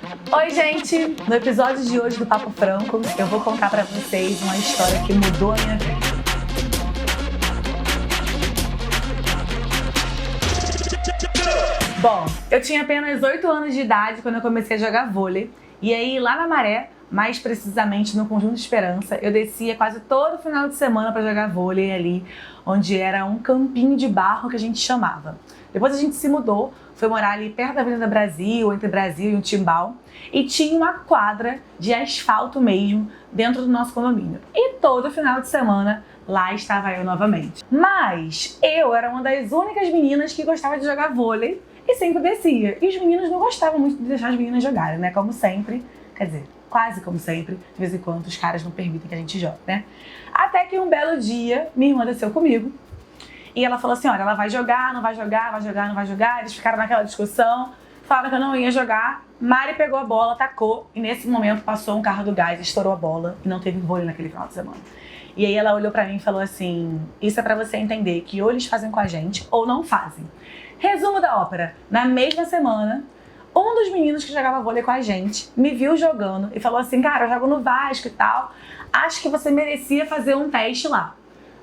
Oi, gente! No episódio de hoje do Papo Franco, eu vou contar pra vocês uma história que mudou a minha vida. Bom, eu tinha apenas 8 anos de idade quando eu comecei a jogar vôlei. E aí, lá na Maré, mais precisamente no Conjunto Esperança, eu descia quase todo final de semana pra jogar vôlei ali, onde era um campinho de barro que a gente chamava. Depois a gente se mudou, foi morar ali perto da Avenida Brasil, entre Brasil e o Timbal, e tinha uma quadra de asfalto mesmo dentro do nosso condomínio. E todo final de semana lá estava eu novamente. Mas eu era uma das únicas meninas que gostava de jogar vôlei e sempre descia. E os meninos não gostavam muito de deixar as meninas jogarem, né? Como sempre, quer dizer, quase como sempre, de vez em quando os caras não permitem que a gente jogue, né? Até que um belo dia, minha irmã desceu comigo e ela falou assim, olha, ela vai jogar, não vai jogar, vai jogar, não vai jogar. Eles ficaram naquela discussão, falaram que eu não ia jogar. Mari pegou a bola, tacou e nesse momento passou um carro do gás, estourou a bola e não teve vôlei naquele final de semana. E aí ela olhou pra mim e falou assim, isso é pra você entender que ou eles fazem com a gente ou não fazem. Resumo da ópera, na mesma semana, um dos meninos que jogava vôlei com a gente me viu jogando e falou assim, cara, eu jogo no Vasco e tal, acho que você merecia fazer um teste lá.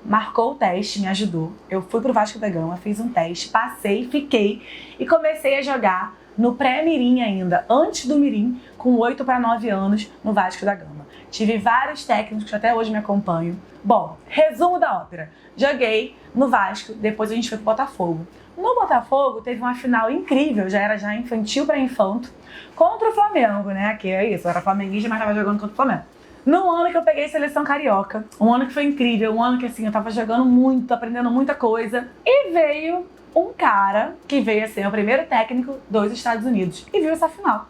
Marcou o teste, me ajudou, eu fui pro Vasco da Gama, fiz um teste, passei, fiquei e comecei a jogar no pré-mirim ainda, antes do mirim, com 8 para 9 anos no Vasco da Gama. Tive vários técnicos que até hoje me acompanham. Bom, resumo da ópera, joguei no Vasco, depois a gente foi pro Botafogo. No Botafogo teve uma final incrível, já era infantil para infanto, contra o Flamengo, né? Que é isso, eu era flamenguista, mas tava jogando contra o Flamengo. No ano que eu peguei seleção carioca, um ano que foi incrível, um ano que assim, eu tava jogando muito, aprendendo muita coisa, e veio um cara que veio a ser o primeiro técnico dos Estados Unidos e viu essa final.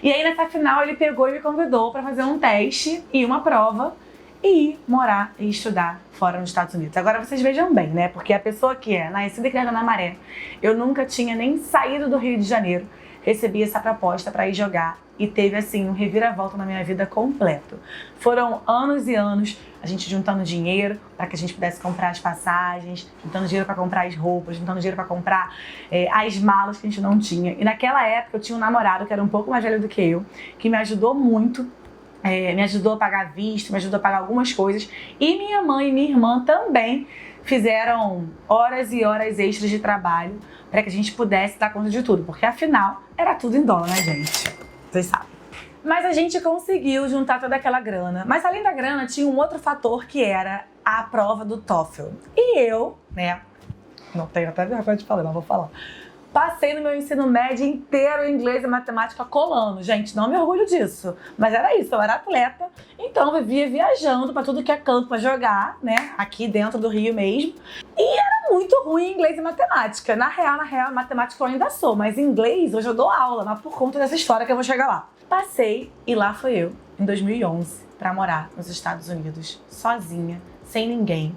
E aí nessa final ele pegou e me convidou para fazer um teste e uma prova e ir morar e estudar fora nos Estados Unidos. Agora vocês vejam bem, né? Porque a pessoa que é nascida e criada na Maré, eu nunca tinha nem saído do Rio de Janeiro, recebi essa proposta para ir jogar e teve assim um reviravolta na minha vida completo. Foram anos e anos a gente juntando dinheiro para que a gente pudesse comprar as passagens, juntando dinheiro para comprar as roupas, juntando dinheiro para comprar as malas que a gente não tinha. E naquela época eu tinha um namorado que era um pouco mais velho do que eu, que me ajudou muito. Me ajudou a pagar visto, me ajudou a pagar algumas coisas. E minha mãe e minha irmã também fizeram horas e horas extras de trabalho para que a gente pudesse dar conta de tudo. Porque afinal, era tudo em dólar, né, gente? Vocês sabem. Mas a gente conseguiu juntar toda aquela grana. Mas além da grana, tinha um outro fator que era a prova do TOEFL. E eu, né, não tenho até vergonha de falar, não vou falar. Passei no meu ensino médio inteiro em inglês e matemática colando. Gente, não me orgulho disso. Mas era isso, eu era atleta. Então eu vivia viajando pra tudo que é canto pra jogar, né? Aqui dentro do Rio mesmo. E era muito ruim em inglês e matemática. Na real, matemática eu ainda sou. Mas em inglês hoje eu dou aula, mas por conta dessa história que eu vou chegar lá. Passei e lá foi eu, em 2011, pra morar nos Estados Unidos. Sozinha, sem ninguém.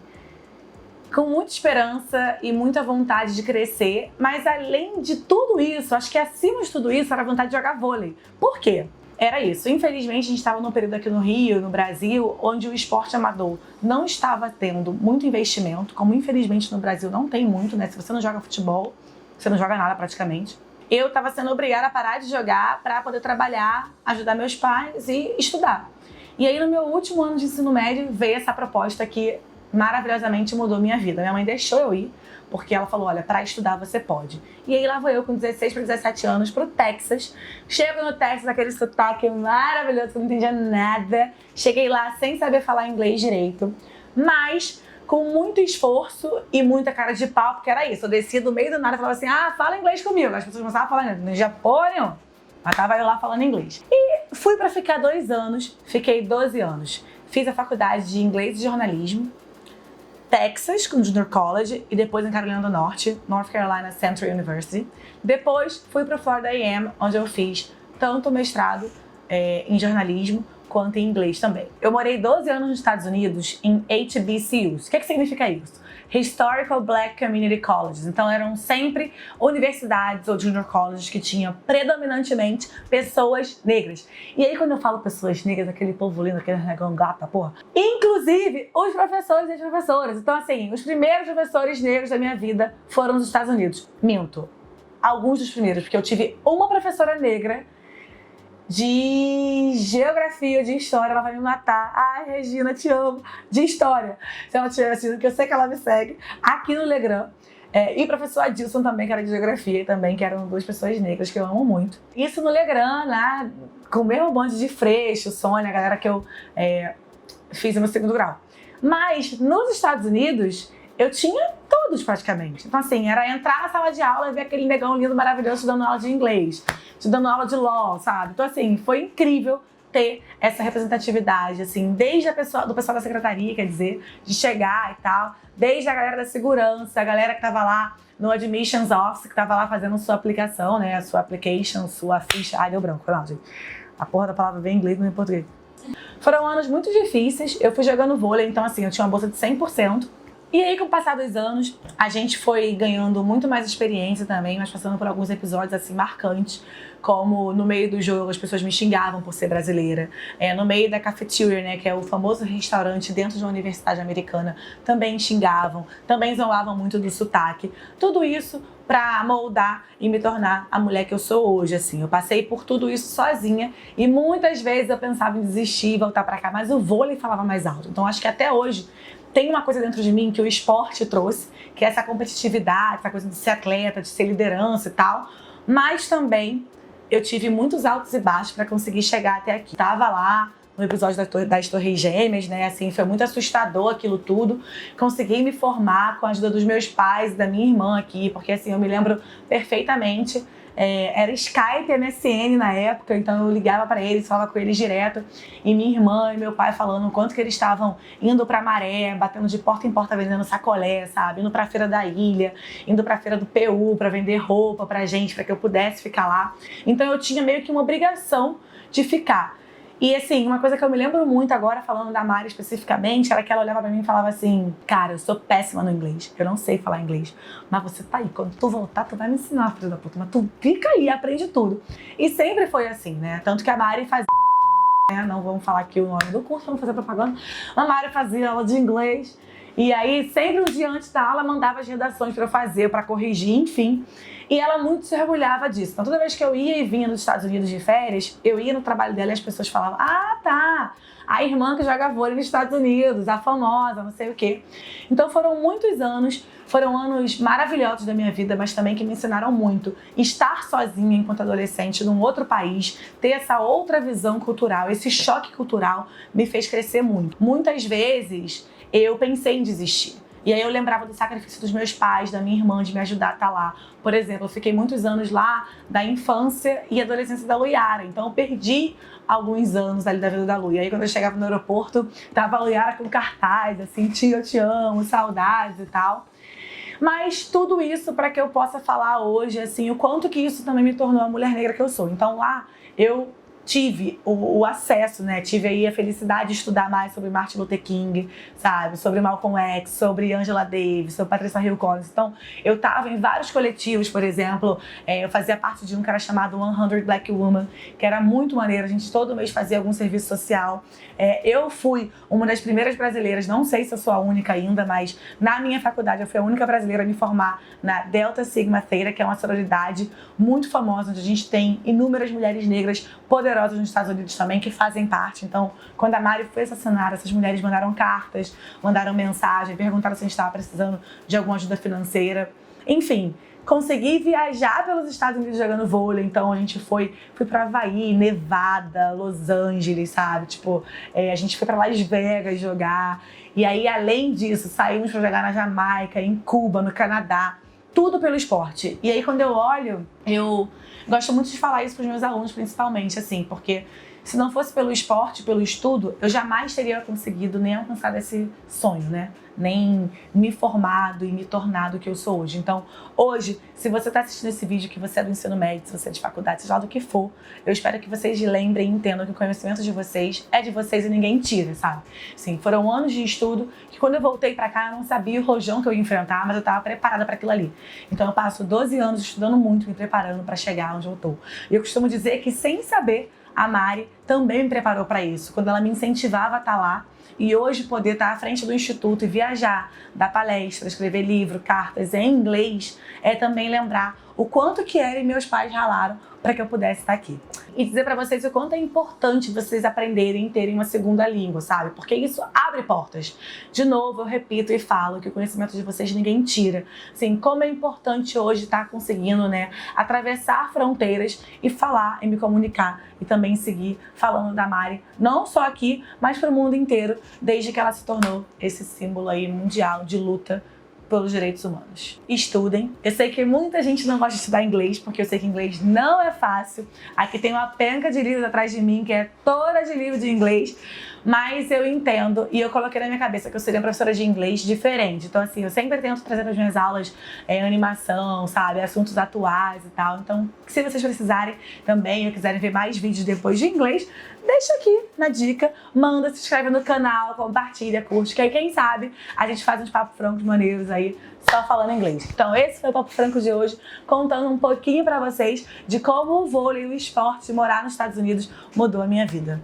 Com muita esperança e muita vontade de crescer, mas além de tudo isso, acho que acima de tudo isso era a vontade de jogar vôlei. Por quê? Era isso. Infelizmente, a gente estava num período aqui no Rio, no Brasil, onde o esporte amador não estava tendo muito investimento, como infelizmente no Brasil não tem muito, né? Se você não joga futebol, você não joga nada praticamente. Eu estava sendo obrigada a parar de jogar para poder trabalhar, ajudar meus pais e estudar. E aí, no meu último ano de ensino médio, veio essa proposta que maravilhosamente mudou minha vida. Minha mãe deixou eu ir, porque ela falou, olha, para estudar você pode. E aí lá vou eu com 16 para 17 anos pro Texas. Chego no Texas, aquele sotaque maravilhoso, que eu não entendia nada. Cheguei lá sem saber falar inglês direito, mas com muito esforço e muita cara de pau, porque era isso. Eu descia do meio do nada e falava assim, fala inglês comigo. As pessoas começavam a falar inglês, não já ponham. Mas tava eu lá falando inglês. E fui para ficar 2 anos, fiquei 12 anos. Fiz a faculdade de inglês e jornalismo, Texas, com Junior College, e depois em Carolina do Norte, North Carolina Central University. Depois fui para Florida A&M, onde eu fiz tanto mestrado em jornalismo quanto em inglês também. Eu morei 12 anos nos Estados Unidos em HBCUs. O que significa isso? Historical Black Community Colleges. Então eram sempre universidades ou junior colleges que tinham predominantemente pessoas negras. E aí quando eu falo pessoas negras, aquele povo lindo, aquele negão gata, porra. Inclusive os professores e as professoras. Então assim, os primeiros professores negros da minha vida foram nos Estados Unidos. Minto. Alguns dos primeiros, porque eu tive uma professora negra de geografia, de história, ela vai me matar. Ai, Regina, te amo. De história. Se ela estiver assistindo, que eu sei que ela me segue, aqui no Legrand. E o professor Adilson também, que era de geografia, também, que eram duas pessoas negras que eu amo muito. Isso no Legrand, lá, com o mesmo bonde de Freixo, Sônia, a galera que eu fiz no meu segundo grau. Mas, nos Estados Unidos, eu tinha todos praticamente. Então, assim, era entrar na sala de aula e ver aquele negão lindo, maravilhoso, te dando aula de inglês, te dando aula de law, sabe? Então, assim, foi incrível ter essa representatividade, assim, desde do pessoal da secretaria, quer dizer, de chegar e tal, desde a galera da segurança, a galera que tava lá no Admissions Office, que tava lá fazendo sua aplicação, né, a sua application, sua ficha. Ai, deu branco, não, gente. A porra da palavra vem em inglês, não em português. Foram anos muito difíceis, eu fui jogando vôlei, então, assim, eu tinha uma bolsa de 100%. E aí, com o passar dos anos, a gente foi ganhando muito mais experiência também, mas passando por alguns episódios, assim, marcantes, como no meio do jogo as pessoas me xingavam por ser brasileira. No meio da cafeteria, né, que é o famoso restaurante dentro de uma universidade americana, também xingavam, também zoavam muito do sotaque. Tudo isso pra moldar e me tornar a mulher que eu sou hoje, assim. Eu passei por tudo isso sozinha e muitas vezes eu pensava em desistir e voltar pra cá, mas o vôlei falava mais alto. Então acho que até hoje tem uma coisa dentro de mim que o esporte trouxe, que é essa competitividade, essa coisa de ser atleta, de ser liderança e tal, mas também eu tive muitos altos e baixos para conseguir chegar até aqui. Tava lá no episódio das Torres Gêmeas, né, assim, foi muito assustador aquilo tudo. Consegui me formar com a ajuda dos meus pais e da minha irmã aqui, porque assim, eu me lembro perfeitamente. Era Skype, MSN na época, então eu ligava para eles, falava com eles direto, e minha irmã e meu pai falando o quanto que eles estavam indo pra Maré, batendo de porta em porta vendendo sacolé, sabe, indo pra feira da ilha, indo pra feira do PU pra vender roupa pra gente, pra que eu pudesse ficar lá. Então eu tinha meio que uma obrigação de ficar. E assim, uma coisa que eu me lembro muito agora, falando da Mari especificamente, era que ela olhava pra mim e falava assim: cara, eu sou péssima no inglês, eu não sei falar inglês, mas você tá aí, quando tu voltar, tu vai me ensinar, filho da puta, mas tu fica aí, aprende tudo. E sempre foi assim, né? Tanto que a Mari fazia, não vamos falar aqui o nome do curso, vamos fazer propaganda, a Mari fazia aula de inglês, e aí sempre um dia antes da aula mandava as redações pra eu fazer, pra corrigir, enfim. E ela muito se orgulhava disso. Então toda vez que eu ia e vinha nos Estados Unidos de férias, eu ia no trabalho dela e as pessoas falavam: ah, tá, a irmã que joga vôlei nos Estados Unidos, a famosa, não sei o quê. Então foram muitos anos, foram anos maravilhosos da minha vida, mas também que me ensinaram muito. Estar sozinha enquanto adolescente num outro país, ter essa outra visão cultural, esse choque cultural me fez crescer muito. Muitas vezes eu pensei em desistir. E aí eu lembrava do sacrifício dos meus pais, da minha irmã, de me ajudar a estar lá. Por exemplo, eu fiquei muitos anos lá da infância e adolescência da Luiara. Então eu perdi alguns anos ali da vida da Lu. E aí quando eu chegava no aeroporto, tava a Luiara com cartaz, assim, tia, eu te amo, saudades e tal. Mas tudo isso para que eu possa falar hoje, assim, o quanto que isso também me tornou a mulher negra que eu sou. Então lá eu tive o acesso, né? Tive aí a felicidade de estudar mais sobre Martin Luther King, sabe? Sobre Malcolm X, sobre Angela Davis, sobre Patricia Hill Collins. Então, eu tava em vários coletivos, por exemplo, eu fazia parte de um cara chamado 100 Black Women, que era muito maneiro. A gente todo mês fazia algum serviço social. Eu fui uma das primeiras brasileiras, não sei se eu sou a única ainda, mas na minha faculdade eu fui a única brasileira a me formar na Delta Sigma Theta, que é uma sororidade muito famosa, onde a gente tem inúmeras mulheres negras poderosas nos Estados Unidos também, que fazem parte. Então, quando a Mari foi assassinada, essas mulheres mandaram cartas, mandaram mensagem, perguntaram se a gente estava precisando de alguma ajuda financeira. Enfim, consegui viajar pelos Estados Unidos jogando vôlei. Então a gente fui pra Havaí, Nevada, Los Angeles, sabe? Tipo, a gente foi pra Las Vegas jogar. E aí, além disso, saímos pra jogar na Jamaica, em Cuba, no Canadá. Tudo pelo esporte. E aí, quando eu olho, eu gosto muito de falar isso pros meus alunos, principalmente, assim, porque se não fosse pelo esporte, pelo estudo, eu jamais teria conseguido nem alcançar esse sonho, né? Nem me formado e me tornado o que eu sou hoje. Então, hoje, se você está assistindo esse vídeo, que você é do ensino médio, se você é de faculdade, seja lá do que for, eu espero que vocês lembrem e entendam que o conhecimento de vocês é de vocês e ninguém tira, sabe? Sim, foram anos de estudo que quando eu voltei pra cá, eu não sabia o rojão que eu ia enfrentar, mas eu estava preparada para aquilo ali. Então, eu passo 12 anos estudando muito, me preparando para chegar onde eu tô. E eu costumo dizer que, sem saber, a Mari também me preparou para isso, quando ela me incentivava a estar lá. E hoje poder estar à frente do instituto e viajar, dar palestra, escrever livro, cartas em inglês, é também lembrar o quanto que ela e meus pais ralaram para que eu pudesse estar aqui. E dizer para vocês o quanto é importante vocês aprenderem e terem uma segunda língua, sabe? Porque isso abre portas. De novo, eu repito e falo que o conhecimento de vocês ninguém tira. Assim, como é importante hoje estar conseguindo, né, atravessar fronteiras e falar e me comunicar e também seguir falando da Mari, não só aqui, mas para o mundo inteiro, desde que ela se tornou esse símbolo aí mundial de luta pelos direitos humanos. Estudem. Eu sei que muita gente não gosta de estudar inglês, porque eu sei que inglês não é fácil. Aqui tem uma penca de livros atrás de mim, que é toda de livro de inglês. Mas eu entendo e eu coloquei na minha cabeça que eu seria uma professora de inglês diferente. Então, assim, eu sempre tento trazer para as minhas aulas animação, sabe? Assuntos atuais e tal. Então, se vocês precisarem também ou quiserem ver mais vídeos depois de inglês, deixa aqui na dica, manda, se inscreve no canal, compartilha, curte, que aí quem sabe a gente faz uns papos francos maneiros aí, só falando inglês. Então esse foi o Papo Franco de hoje, contando um pouquinho pra vocês de como o vôlei, o esporte, morar nos Estados Unidos mudou a minha vida.